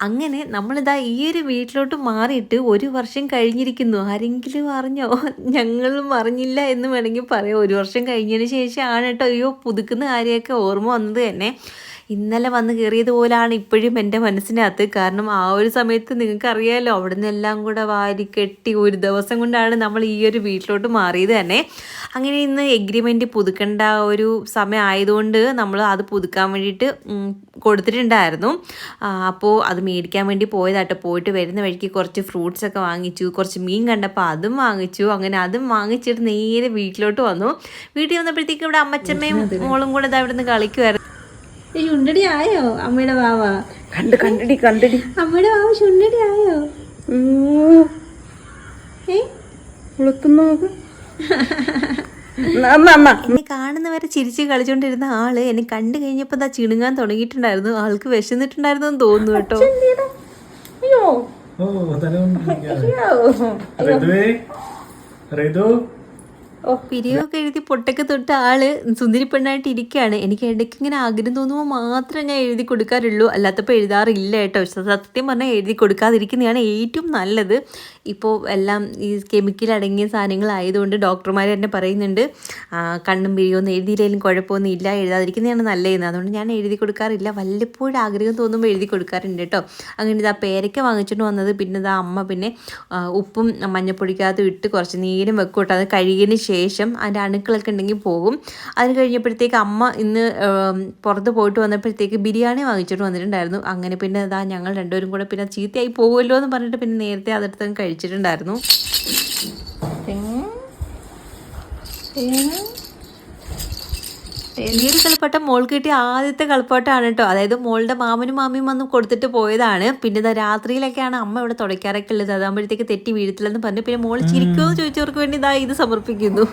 അങ്ങനെ നമ്മളിതാ ഈ ഒരു വീട്ടിലോട്ട് മാറിയിട്ട് 1 വർഷം കഴിഞ്ഞിരിക്കുന്നു. ആരെങ്കിലും അറിഞ്ഞോ? ഞങ്ങളും അറിഞ്ഞില്ല എന്ന് വേണമെങ്കിൽ പറയാം. 1 വർഷം കഴിഞ്ഞതിന് ശേഷമാണ് കേട്ടോ പുതുക്കുന്ന കാര്യമൊക്കെ ഓർമ്മ വന്നത് തന്നെ. ഇന്നലെ വന്ന് കയറിയതുപോലാണ് ഇപ്പോഴും എൻ്റെ മനസ്സിനകത്ത്. കാരണം ആ ഒരു സമയത്ത് നിങ്ങൾക്കറിയാമല്ലോ, അവിടെ നിന്നെല്ലാം കൂടെ വാരി കെട്ടി ഒരു ദിവസം കൊണ്ടാണ് നമ്മൾ ഈ ഒരു വീട്ടിലോട്ട് മാറിയത് തന്നെ. അങ്ങനെ ഇന്ന് എഗ്രിമെൻറ്റ് പുതുക്കേണ്ട ഒരു സമയം ആയതുകൊണ്ട് നമ്മൾ അത് പുതുക്കാൻ വേണ്ടിയിട്ട് കൊടുത്തിട്ടുണ്ടായിരുന്നു. അപ്പോൾ അത് മേടിക്കാൻ വേണ്ടി പോയതാട്ടോ. പോയിട്ട് വരുന്ന വഴിക്ക് കുറച്ച് ഫ്രൂട്ട്സൊക്കെ വാങ്ങിച്ചു, കുറച്ച് മീൻ കണ്ടപ്പോൾ അതും വാങ്ങിച്ചു. അങ്ങനെ അതും വാങ്ങിച്ചിട്ട് നേരെ വീട്ടിലോട്ട് വന്നു. വീട്ടിൽ വന്നപ്പോഴത്തേക്കും ഇവിടെ അമ്മച്ചമ്മയും മോളും കൂടെ ഇതാ ഇവിടെ നിന്ന് കളിക്കുമായിരുന്നു. ചുണ്ടടി ആയോ അമ്മയുടെ വാവ? കണ്ടടി അമ്മയുടെ വാവ ചുണ്ടടി ആയോ? എന്നെ കാണുന്നവരെ ചിരിച്ച് കളിച്ചോണ്ടിരുന്ന ആള് എന്നെ കണ്ടു കഴിഞ്ഞപ്പോ എന്താ ചിണുങ്ങാൻ തുടങ്ങിയിട്ടുണ്ടായിരുന്നു. ആൾക്ക് വിശന്നിട്ടുണ്ടായിരുന്നു എന്ന് തോന്നുന്നു കേട്ടോ. പിരിയൊക്കെ എഴുതി പൊട്ടൊക്കെ തൊട്ട് ആള് സുന്ദരി പെണ്ണായിട്ട് ഇരിക്കുകയാണ്. എനിക്ക് ഇടയ്ക്ക് ഇങ്ങനെ ആഗ്രഹം തോന്നുമ്പോൾ മാത്രമേ ഞാൻ എഴുതി കൊടുക്കാറുള്ളൂ, അല്ലാത്തപ്പോൾ എഴുതാറില്ല കേട്ടോ. സത്യം പറഞ്ഞാൽ എഴുതി കൊടുക്കാതിരിക്കുന്നതാണ് ഏറ്റവും നല്ലത്. ഇപ്പോൾ എല്ലാം ഈ കെമിക്കൽ അടങ്ങിയ സാധനങ്ങളായതുകൊണ്ട് ഡോക്ടർമാർ തന്നെ പറയുന്നുണ്ട് കണ്ണും പിരിയൊന്നും എഴുതിയില്ലെങ്കിലും കുഴപ്പമൊന്നും ഇല്ല, എഴുതാതിരിക്കുന്നതാണ് നല്ലതെന്ന്. അതുകൊണ്ട് ഞാൻ എഴുതി കൊടുക്കാറില്ല. വല്ലപ്പോഴും ആഗ്രഹം തോന്നുമ്പോൾ എഴുതി കൊടുക്കാറുണ്ട് കേട്ടോ. അങ്ങനെ ഇതാ പേരയ്ക്ക വാങ്ങിച്ചിട്ട് വന്നത്. പിന്നെ ഇതാ അമ്മ പിന്നെ ഉപ്പും മഞ്ഞപ്പൊടിക്കകത്ത് ഇട്ട് കുറച്ച് നേരം വെക്കും കേട്ടോ. അത് കഴുകിയതിന് ശേഷം അതിൻ്റെ അണുക്കളൊക്കെ ഉണ്ടെങ്കിൽ പോകും. അത് കഴിഞ്ഞപ്പോഴത്തേക്ക് അമ്മ ഇന്ന് പുറത്ത് പോയിട്ട് വന്നപ്പോഴത്തേക്ക് ബിരിയാണി വാങ്ങിച്ചിട്ട് വന്നിട്ടുണ്ടായിരുന്നു. അങ്ങനെ പിന്നെ അതാ ഞങ്ങൾ രണ്ടുപേരും കൂടെ പിന്നെ ചീത്തയായി പോകുമല്ലോ എന്ന് പറഞ്ഞിട്ട് പിന്നെ നേരത്തെ അതെടുത്ത് കഴിച്ചിട്ടുണ്ടായിരുന്നു. ഈ ഒരു കളിപ്പാട്ടം മോൾ കിട്ടിയ ആദ്യത്തെ കളിപ്പാട്ടമാണ് കേട്ടോ. അതായത് മോളുടെ മാമനും മാമിയും വന്ന് കൊടുത്തിട്ട് പോയതാണ്. പിന്നെ ഇതാ രാത്രിയിലൊക്കെയാണ് അമ്മ ഇവിടെ തുടയ്ക്കാറൊക്കെ ഉള്ളത്. അതാകുമ്പോഴത്തേക്ക് തെറ്റി വീഴത്തില്ലെന്ന് പറഞ്ഞു. പിന്നെ മോൾ ചിരിക്കുമോ എന്ന് ചോദിച്ചവർക്ക് വേണ്ടി ഇതാ ഇത് സമർപ്പിക്കുന്നു.